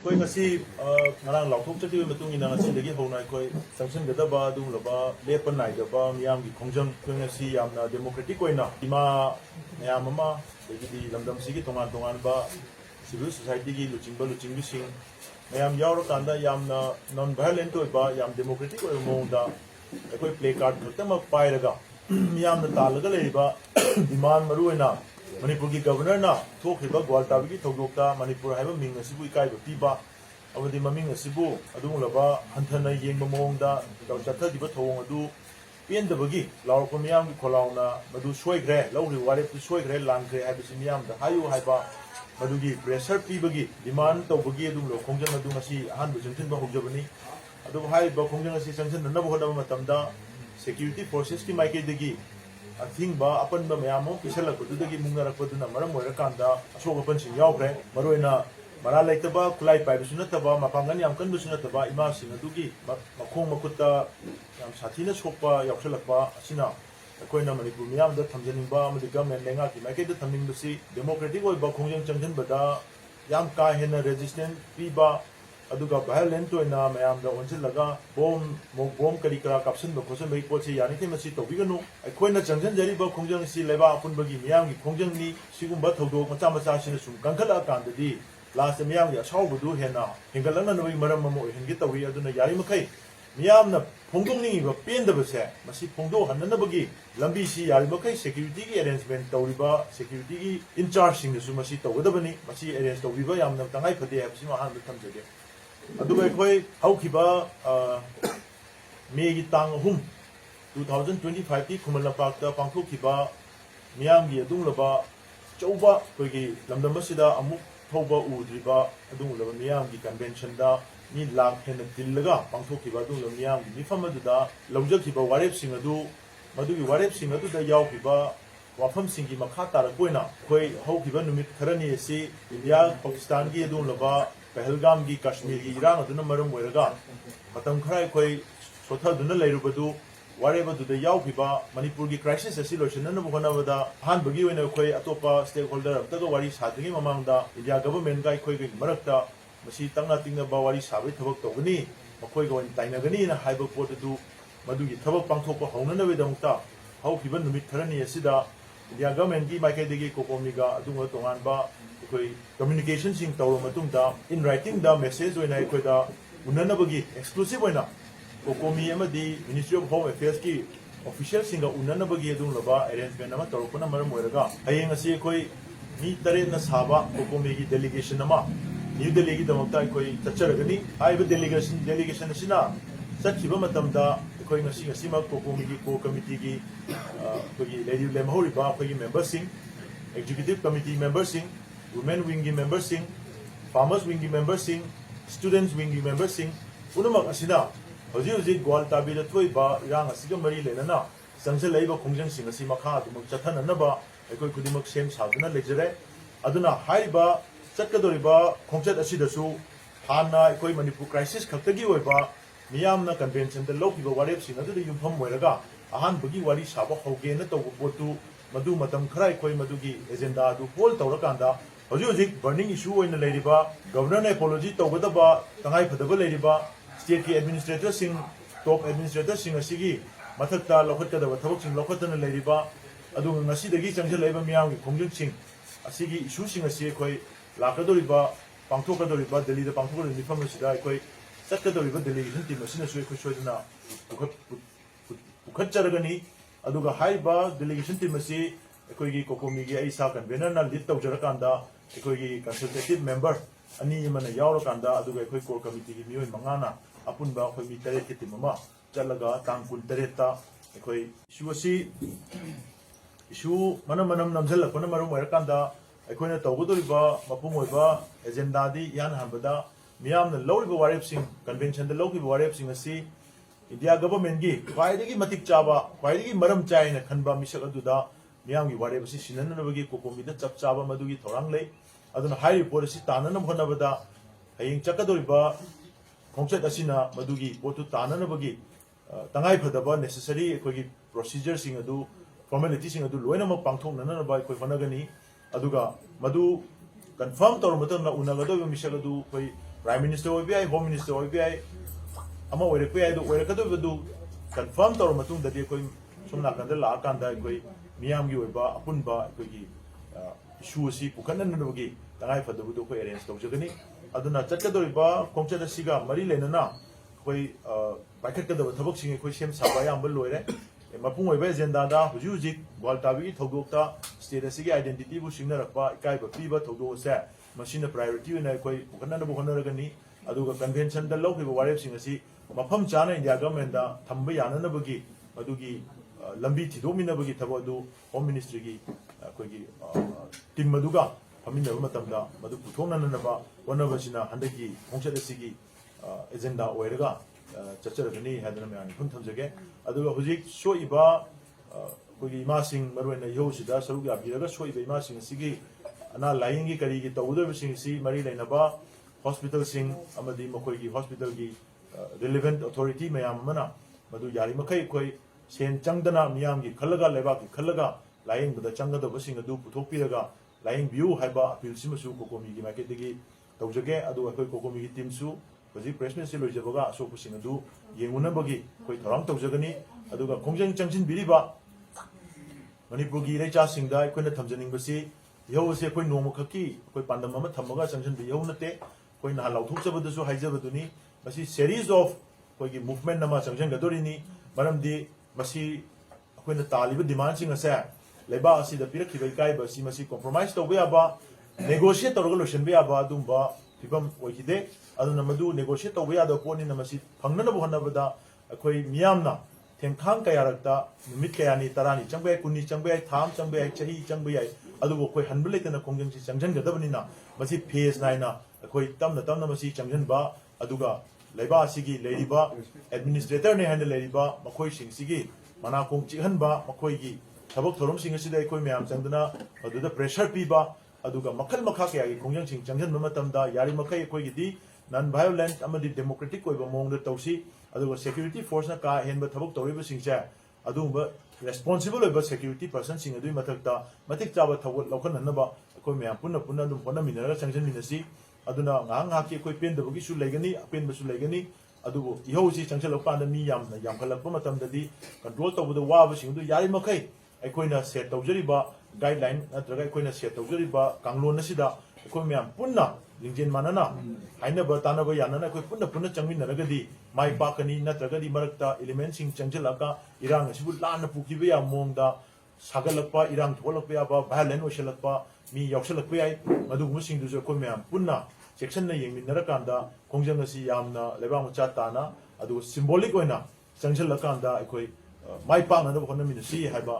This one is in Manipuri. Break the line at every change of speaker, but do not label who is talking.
कोई ngasi ngarang lauthok chati matung ina ngasi dagi honai koi sanction gada ba dung laba lepan nai da ba miyam gi khongjang koi ngasi yamna democratic koina ima miyam ama dagi di lamdam sigi tongan ba civil society gi luching bi sing miyam yaur kanda yamna non violent oi ba yam democratic oi mo da koi play card khutama pai raga miyam na talaga lei ba demand maru ina Manipur ki governor na thokhiba Gwaltabi ki thogdokta Manipur haiba ming asibu ikaiba piba amadi maming asibu adung laba hanthana yengba mongda chathadiba thawong adu pendabagi lawrko miyam ki kholauna madu soigre lawri ware tu soigre langre haibisi miyam da hayu haiba madugi pressure pibagi demand tawbagi adung lo khongjang adu ngasi ahan bu jengthin ba hojabani adu haiba khongjang asi sanction na bo hodaba matamda security forces ki maike degi Ating ba apan ba mayamo pisalak ko dudagi mungarak ko duna maram moira kanda asok apan sing yaw pre maroina maralay taba kulay pai bisuna taba mapangan yam kan bisuna taba ima sing adugi makhong makuta yam sathina sokpa yaksalak ba asina koina Manipur miyam da thamjaning ba amadi government lenga ki maike da thamning basi democratic oi ba khongjang changjan bada yam ka hena resistance pi ba aduga violent oina mayam da onchilaga bom kari kara kapsin ba khosan bai pochi yani the masi to biganu aikoina changjan jari ba khongjang si leba apun bagi miyam gi khongjang ni sigumba thodo macha sin sum kangkhala kan di last miyam gi asau budu hena hingalana noi maram mo hingi tawi aduna yari makai miyam na phongdong ni ba pen da base masi phongdo hanna bagi lambi si yari makai security gi arrangement tawriba security gi in charge sing su masi tawgadabani masi arrange tawbiba yamna tangai phade habsi ma han thamjage aduga koi haukiba May tang hum 2025 ki Khumala Park ta pangthokhiba miyam gi adung laba chauba koi gi lamdam sida amuk thoba udriba adung laba miyam gi convention da ni lak hen dillaga pangthokhiba adung laba miyam gi mifam adu da lawjakhiba warep sing adu madu gi warep sing adu da yawkhiba wafam sing gi makha tar koina koi haukiba numit kharani si India Pakistan gi adung laba Pahalgam gi Kashmir gi irang aduna maram moiraga matam khara koi sotha duna leirubadu wareba du da yawkhiba Manipur gi crisis asi loishanna bu honabada han bagi wena koi atopa stakeholder taga wari sadri mamangda India government gai koi gi marakta masi tanga tingna ba wari sabai thabak togani makoi gon tainagani na haiba pot du madu gi thabak pangthokpa haunana wedamta haukiba numit kharani asida India government gi maikai degi kokomiga adunga tongan ba koi communication sing tawro matungda in writing da message oina koi da unana bagi exclusive oina kokomi amadi Ministry of Home Affairs ki official singa unana bagi adung laba arrangement ama tawrokona maram moiraga hayeng asi koi mi tare na saba kokomi gi delegation ama New Delhi gi damakta koi tacharagani aiba delegation asina sakhiba matamda koi ngasi ma kokomi gi core committee gi koi lady lemhori ba koi members sing executive committee members sing women wing members sing farmers wing members sing students wing members sing unamak asina hoji Gwaltabi da thoi ba irang asiga mari lenana sangse leiba khongjang sing asi makha adumuk chathana na ba ekoi kudimak sem saduna lejare aduna haiba chatkadoriba khongchat asidasu hana ekoi Manipur crisis khaktagi oiba miyamna convention da lokiba warep sing adu yumpham moiraga ahan bagi wari saba hoge na taw botu madu matam khara ekoi madugi agenda adu hol tawrakanda hoji burning issue oina leiriba governor na apology tawgadaba tangai phadaba leiriba state ki administrator sing top administrator sing asigi mathakta lokhatkadaba thabak sing lokhatana leiriba adu ngasi dagi changja leiba miyam gi khongjang sing asigi issue sing asi ekoi lakadoriba pangthokadoriba Delhi da pangthokadoriba nifam asida ekoi sakadoriba delegation team asina su ekoi soidana ukhatjaragani aduga haiba delegation team asi ekoi gi kokomi gi aisa convener na lead tawjarakanda ekoi gi consultative member ani mana yawrakanda aduga ekoi core committee gi mioi mangana apunba khoi mi tare ki team ama chalaga tangkul tareta ekoi issue manam namjal kona marum warakanda ekoi na tawgodoriba mapung oiba agenda di yan hambada miyamna lawriba warep sing convention da lawriba warep sing asi India government gi kwaidagi matik chaba kwaidagi maram chaina khanba misak aduda miyam gi warep si sinanna bagi kokomi da chap chaba madugi thorang lei aduna high report si tanana bhonabada hayeng chakadoriba khongchat asina madugi potu tanana bagi tangai phadaba necessary ekoi procedure sing adu formality sing adu loina ma pangthoknana ba ekoi honagani aduga madu confirm tor matang na unagado misagadu koi Prime Minister OBI, Home Minister OBI, ama oirekpe do oirekadobadu confirm tawra matung dadi koi somna kanda la kanda koi miyam gi oiba apunba koi gi issue si pukanna nabagi tangai fadabu do koi arrange tawjagani aduna chatkadoriba khongchada siga mari lenana koi paikhatkadaba thabak singi koi sem saba yam bal loire mapung oiba agenda da huji huji gwaltabi thogdokta state asigi identity bu singna rakba ikai ba piba thogdo se machine priority na koi pukanna na bu honaragani aduga convention da lawhiba warep sing asi mafam chana India government da thamba yananabagi adugi lambi thidominabagi thabadu home ministry gi koigi team maduga faminna matamda madu puthonanaba wanabasina handagi khongchada sigi agenda oiraga chacharagani hadana mayani kun thamjage aduga hujik soiba koigi ima sing marwena yosida sarugya biraga soiba ima sing sigi ana laingi kari gi tawuda sing si mari lainaba hospital sing amadi makoigi hospital gi relevant authority mayam mana madu yari makai koi sen changdana miyam gi khalaga leba gi khalaga laing bada changda basing adu puthokpiraga laing view haiba appeal simasu kokomi gi market gi tawjage adu akoi kokomi gi team su hoji pressman se loijabaga asopu sing adu yenguna bagi koi tharang tawjagani aduga khongjang changsin biriba manipur gi recha singda koina thamjaning basi yau se koi nomu khaki koi pandam ama thamaga changsin bi yau nate koi na lauthuk chabadasu haijabaduni masi series of koi movement nama changjan gadorini maramdi masi koi na taliba demand sing asa leba asi da pirak khibai kai basi masi compromise to ba negotiate to resolution be aba dumba pibam oikide aduna madu negotiate to ya da poni na masi phangna na bohna bada koi miyamna thengkhang kayarakta numit kayani tarani changbai kunni changbai tham changbai chahi changbai adugo koi hanbule tana kongjang si changjan gadabani na masi phase naina koi tamna tamna masi changjan ba aduga leiba sigi leiriba administrator ne handle leiriba makoi sing sigi mana kong chihanba makoi gi thabak thorom sing asida koi myam changdana aduda pressure piba aduga makhal makha kya gi kongjang sing changjan matamda yari makai koi gi di non violent amadi democratic koi ba mong da tawsi aduga security force na ka henba thabak toriba sing cha adumba responsible ba security person sing adui mathakta matik chaba thawat lokhan hanaba koi myam punna punna dum ponna minara changjan minasi aduna nga ki koi pen dabagi su legani pen basu legani adugo ihosi changchal panda mi yamna yamkhalakpa matamdadi control tawbuda waba sing du yari makai aikoina set tawjari ba guideline natraga aikoina set tawjari ba kanglon asida akoi myam punna lingjen manana haina ba tana ba yanana koi punna punna changmin naragadi mai pakani natraga di marakta element sing changchalaka irang asibu lana pukibe ya mongda sagalakpa irang tholakpa ya ba violent oshalakpa mi yauksalakpa yai madugum sing du akoi myam punna section na yengminnarakanda kongjang asi yamna lebang cha tana adu symbolic oina changchalakanda akoi mai pakna da honna minasi haiba